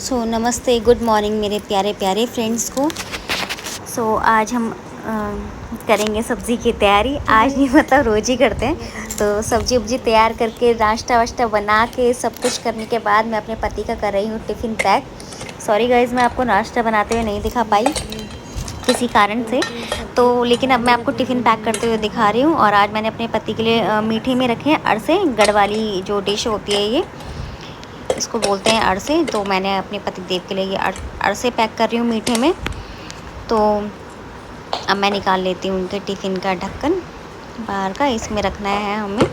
नमस्ते, good morning मेरे प्यारे प्यारे फ्रेंड्स को। आज हम करेंगे सब्ज़ी की तैयारी। आज नहीं मतलब रोज़ ही करते हैं। तो सब्ज़ी उब्जी तैयार करके नाश्ता वाश्ता बना के सब कुछ करने के बाद मैं अपने पति का कर रही हूँ टिफ़िन पैक। सॉरी गाइज़, मैं आपको नाश्ता बनाते हुए नहीं दिखा पाई किसी कारण से, तो लेकिन अब मैं आपको टिफ़िन पैक करते हुए दिखा रही हूँ। और आज मैंने अपने पति के लिए मीठे में रखे हैं अरसे, गढ़ वाली जो डिश होती है, ये इसको बोलते हैं अरसे। तो मैंने अपने पतिदेव के लिए ये अरसे पैक कर रही हूँ मीठे में। तो अब मैं निकाल लेती हूँ उनके टिफ़िन का ढक्कन बाहर का, इसमें रखना है हमें।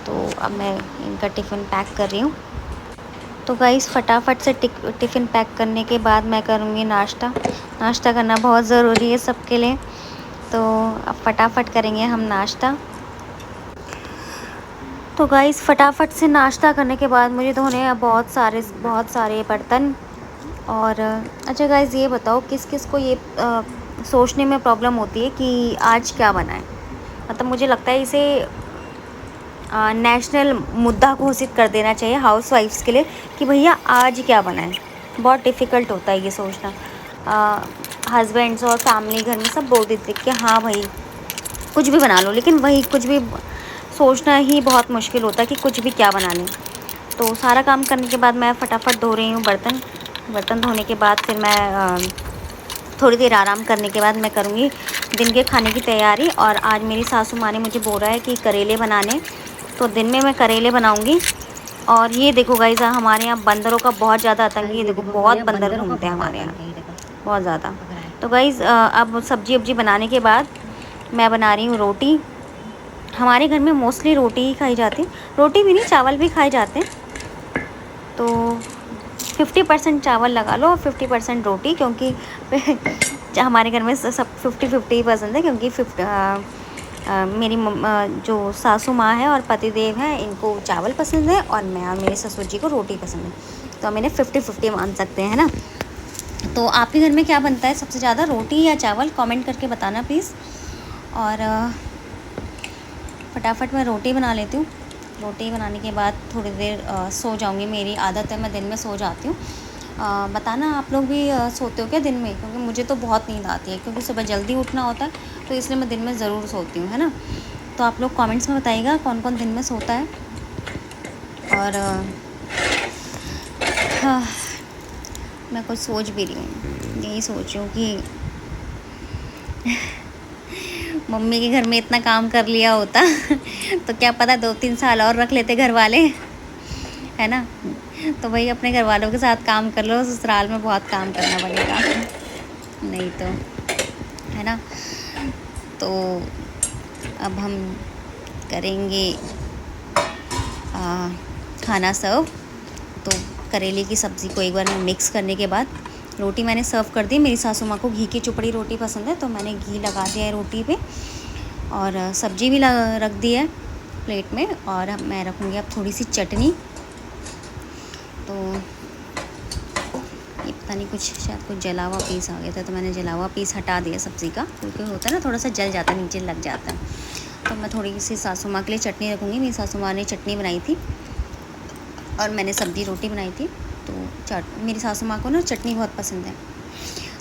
तो अब मैं इनका टिफ़िन पैक कर रही हूँ। तो गाइस फटाफट से टिफ़िन पैक करने के बाद मैं करूँगी नाश्ता। नाश्ता करना बहुत ज़रूरी है सबके लिए। तो अब फटाफट करेंगे हम नाश्ता। तो गाइस फटाफट से नाश्ता करने के बाद मुझे धोने हैं बहुत सारे बर्तन। और अच्छा गाइस, ये बताओ किस किस को ये सोचने में प्रॉब्लम होती है कि आज क्या बनाएं। मतलब मुझे लगता है इसे नेशनल मुद्दा घोषित कर देना चाहिए हाउसवाइफ्स के लिए कि भैया आज क्या बनाएं। बहुत डिफ़िकल्ट होता है ये सोचना। हस्बैंड्स और फैमिली घर में सब बोल देते कि हाँ भाई कुछ भी बना लो, लेकिन वही कुछ भी सोचना ही बहुत मुश्किल होता है कि कुछ भी क्या बना लें। तो सारा काम करने के बाद मैं फटाफट धो रही हूँ बर्तन धोने के बाद फिर मैं थोड़ी देर आराम करने के बाद मैं करूँगी दिन के खाने की तैयारी। और आज मेरी सासू माँ ने मुझे बोला है कि करेले बनाने, तो दिन में मैं करेले बनाऊँगी। और ये देखो गाइस, हमारे यहाँ बंदरों का बहुत ज़्यादा आतंक है। ये देखो बहुत बंदर घूमते हैं हमारे यहाँ, बहुत ज़्यादा। तो गाइस अब सब्जी वब्जी बनाने के बाद मैं बना रही हूँ रोटी। हमारे घर में मोस्टली रोटी ही खाई जाती है, रोटी भी नहीं चावल भी खाए जाते हैं। तो 50% चावल लगा लो और 50% रोटी, क्योंकि हमारे घर में सब 50-50 पसंद है। क्योंकि मेरी जो सासू माँ है और पतिदेव हैं, इनको चावल पसंद है और मैं और मेरे ससुर जी को रोटी पसंद है। तो मैंने 50-50 मान सकते हैं ना। तो आपके घर में क्या बनता है सबसे ज़्यादा, रोटी या चावल? कमेंट करके बताना प्लीज़। और फटाफट मैं रोटी बना लेती हूँ। रोटी बनाने के बाद थोड़ी देर सो जाऊँगी। मेरी आदत है, मैं दिन में सो जाती हूँ। बताना आप लोग भी सोते हो क्या दिन में? क्योंकि मुझे तो बहुत नींद आती है, क्योंकि सुबह जल्दी उठना होता है, तो इसलिए मैं दिन में ज़रूर सोती हूँ, है ना। तो आप लोग कमेंट्स में बताइएगा कौन कौन दिन में सोता है। और हाँ, मैं कुछ सोच भी रही हूँ, यही सोच रही हूँ कि मम्मी के घर में इतना काम कर लिया होता तो क्या पता 2-3 साल और रख लेते घर वाले, है ना। तो भाई अपने घर वालों के साथ काम कर लो, ससुराल में बहुत काम करना पड़ेगा, नहीं तो, है ना। तो अब हम करेंगे खाना सर्व। तो करेले की सब्ज़ी को एक बार मैं मिक्स करने के बाद रोटी मैंने सर्व कर दी। मेरी सासू माँ को घी की चुपड़ी रोटी पसंद है, तो मैंने घी लगा दिया है रोटी पे। और सब्ज़ी भी रख दी है प्लेट में। और मैं रखूँगी अब थोड़ी सी चटनी। तो ये पता नहीं शायद कुछ जला हुआ पीस आ गया था, तो मैंने जला हुआ पीस हटा दिया सब्ज़ी का, क्योंकि होता है ना थोड़ा सा जल जाता है, नीचे लग जाता है। तो मैं थोड़ी सी सासू माँ के लिए चटनी रखूँगी। मेरी सासू माँ ने चटनी बनाई थी और मैंने सब्ज़ी रोटी बनाई थी। तो मेरी सासू माँ को ना चटनी बहुत पसंद है।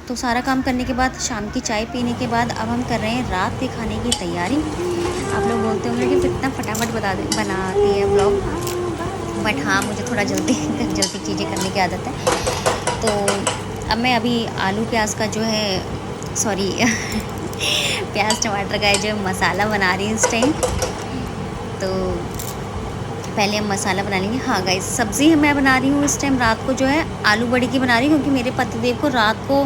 तो सारा काम करने के बाद, शाम की चाय पीने के बाद, अब हम कर रहे हैं रात के खाने की तैयारी। आप लोग बोलते होंगे कि कितना फटाफट बनाती है ब्लॉग, बट हाँ, मुझे थोड़ा जल्दी चीज़ें करने की आदत है। तो अब मैं अभी आलू प्याज का जो है, सॉरी प्याज टमाटर का जो मसाला बना रही हूँ इस टाइम। तो पहले हम मसाला बना लेंगे। हाँ गाइस, सब्ज़ी मैं बना रही हूँ इस टाइम रात को जो है आलू बड़ी की बना रही हूँ, क्योंकि मेरे पतिदेव को रात को,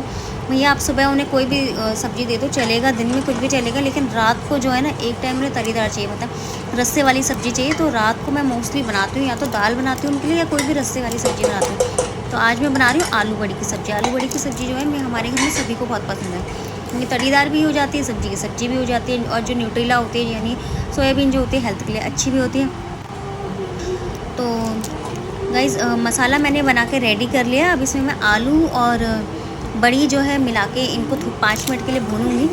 भैया आप सुबह उन्हें कोई भी सब्ज़ी दे दो चलेगा, दिन में कुछ भी चलेगा, लेकिन रात को जो है ना एक टाइम उन्हें तरीदार चाहिए, मतलब रस्से वाली सब्ज़ी चाहिए। तो रात को मैं मोस्टली बनाती हूँ या तो दाल बनाती हूँ उनके लिए, या कोई भी रस्से वाली सब्ज़ी बनाती हूँ। तो आज मैं बना रही हूँ आलू बड़ी की सब्ज़ी। आलू बड़ी की सब्ज़ी जो है हमारे घर में सभी को बहुत पसंद है, क्योंकि तरीदार भी हो जाती है, सब्ज़ी की सब्ज़ी भी हो जाती है, और जो न्यूट्रीला होती है यानी सोयाबीन जो होती है हेल्थ के लिए अच्छी भी होती है। तो गाइज़ मसाला मैंने बना के रेडी कर लिया। अब इसमें मैं आलू और बड़ी जो है मिला के इनको 5 मिनट के लिए भूनूंगी।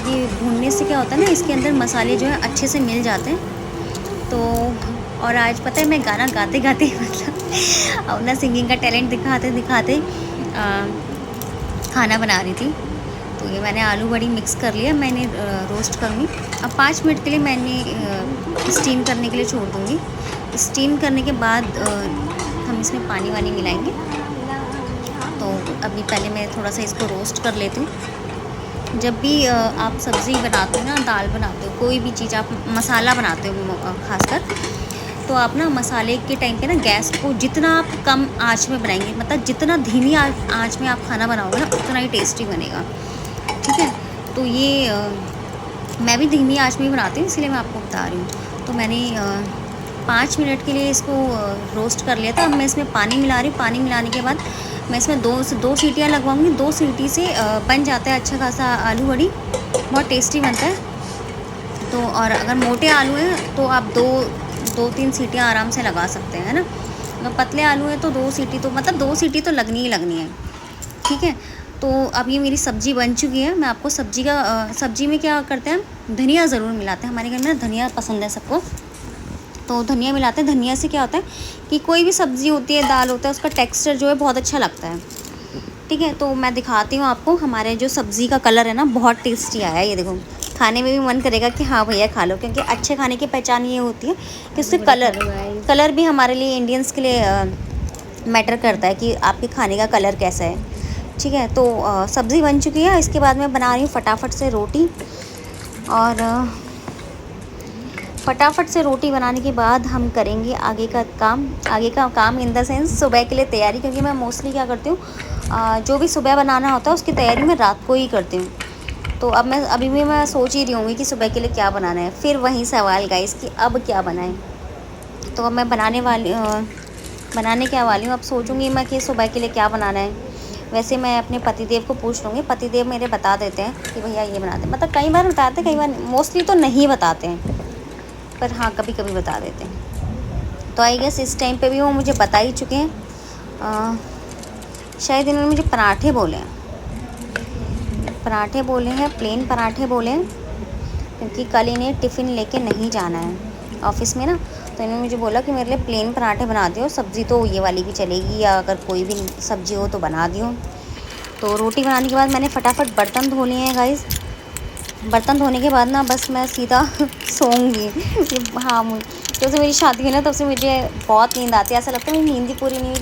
ये भूनने से क्या होता है ना, इसके अंदर मसाले जो है अच्छे से मिल जाते हैं। तो और आज पता है मैं गाना गाते गाते मतलब अपना सिंगिंग का टैलेंट दिखाते दिखाते खाना बना रही थी। तो ये मैंने आलू बड़ी मिक्स कर लिया, मैंने रोस्ट करूँगी। अब 5 मिनट के लिए मैंने स्टीम करने के लिए छोड़ दूँगी। स्टीम करने के बाद हम इसमें पानी वानी मिलाएंगे। तो अभी पहले मैं थोड़ा सा इसको रोस्ट कर लेती हूँ। जब भी आप सब्ज़ी बनाते हो ना, दाल बनाते हो, कोई भी चीज़ आप मसाला बनाते हो खासकर, तो आप ना मसाले के टाइम पे ना गैस को जितना आप कम आंच में बनाएंगे, मतलब जितना धीमी आंच में आप खाना बनाओगे ना, उतना ही टेस्टी बनेगा। ठीक है, तो ये मैं भी धीमी आंच में ही बनाती हूँ, इसलिए मैं आपको बता रही हूँ। तो मैंने 5 मिनट के लिए इसको रोस्ट कर लिया था। अब मैं इसमें पानी मिला रही हूँ। पानी मिलाने के बाद मैं इसमें दो सीटियाँ लगवाऊँगी। 2 सीटी से बन जाता है अच्छा खासा आलू बड़ी, बहुत टेस्टी बनता है। तो और अगर मोटे आलू हैं तो आप 2-3 सीटियाँ आराम से लगा सकते हैं, है ना। अगर पतले आलू हैं तो 2 सीटी तो मतलब 2 सीटी तो लगनी ही लगनी है। ठीक है, तो अब ये मेरी सब्ज़ी बन चुकी है। मैं आपको सब्ज़ी में क्या करते हैं, धनिया ज़रूर मिलाते हैं। हमारे घर में ना धनिया पसंद है सबको, तो धनिया मिलाते हैं। धनिया से क्या होता है कि कोई भी सब्ज़ी होती है, दाल होता है, उसका टेक्सचर जो है बहुत अच्छा लगता है। ठीक है, तो मैं दिखाती हूँ आपको। हमारे जो सब्ज़ी का कलर है ना, बहुत टेस्टी आया है। ये देखो, खाने में भी मन करेगा कि हाँ भैया खा लो, क्योंकि अच्छे खाने की पहचान ये होती है कि उससे कलर भी हमारे लिए, इंडियंस के लिए मैटर करता है कि आपके खाने का कलर कैसा है। ठीक है, तो सब्ज़ी बन चुकी है। इसके बाद मैं बना रही हूँ फटाफट से रोटी। और फटाफट से रोटी बनाने के बाद हम करेंगे आगे का काम इन द सेंस सुबह के लिए तैयारी। क्योंकि मैं मोस्टली क्या करती हूँ, जो भी सुबह बनाना होता है उसकी तैयारी मैं रात को ही करती हूँ। तो अब मैं अभी भी मैं सोच ही रही हूँ कि सुबह के लिए क्या बनाना है। फिर वही सवाल गाइस कि अब क्या बनाएं। तो अब मैं बनाने क्या वाली हूँ। अब सोचूंगी मैं कि सुबह के लिए क्या बनाना है। वैसे मैं अपने पतिदेव को पूछ लूँगी, पतिदेव मेरे बता देते हैं कि भैया ये बना दे। मतलब कई बार बताते हैं, कई बार मोस्टली तो नहीं बताते हैं, पर हाँ कभी कभी बता देते हैं। तो आई गेस इस टाइम पे भी वो मुझे बता ही चुके हैं। शायद इन्होंने मुझे पराठे बोले हैं, प्लेन पराठे बोले हैं, क्योंकि कल इन्हें टिफ़िन लेके नहीं जाना है ऑफिस में ना। तो इन्होंने मुझे बोला कि मेरे लिए प्लेन पराठे बना दियो, सब्ज़ी तो ये वाली भी चलेगी, या अगर कोई भी सब्ज़ी हो तो बना दियो। तो रोटी बनाने के बाद मैंने फटाफट बर्तन धो लिए हैं गाइस। बर्तन धोने के बाद ना बस मैं सीधा सोऊंगी। हाँ, जब से मेरी शादी हुई ना, तब से मुझे बहुत नींद आती है। ऐसा लगता है मेरी नींद ही पूरी नहीं,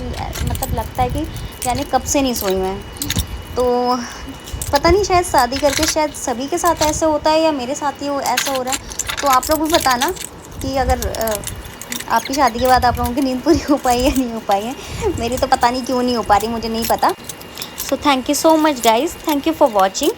मतलब लगता है कि यानी कब से नहीं सोई मैं। तो पता नहीं, शायद शादी करके शायद सभी के साथ ऐसे होता है, या मेरे साथ ही ऐसा हो रहा है। तो आप लोग भी बताना कि अगर आपकी शादी के बाद आप लोगों की नींद पूरी हो पाई या नहीं हो पाई है। मेरी तो पता नहीं क्यों नहीं हो पा रही, मुझे नहीं पता। So thank you so much guys, thank you for watching.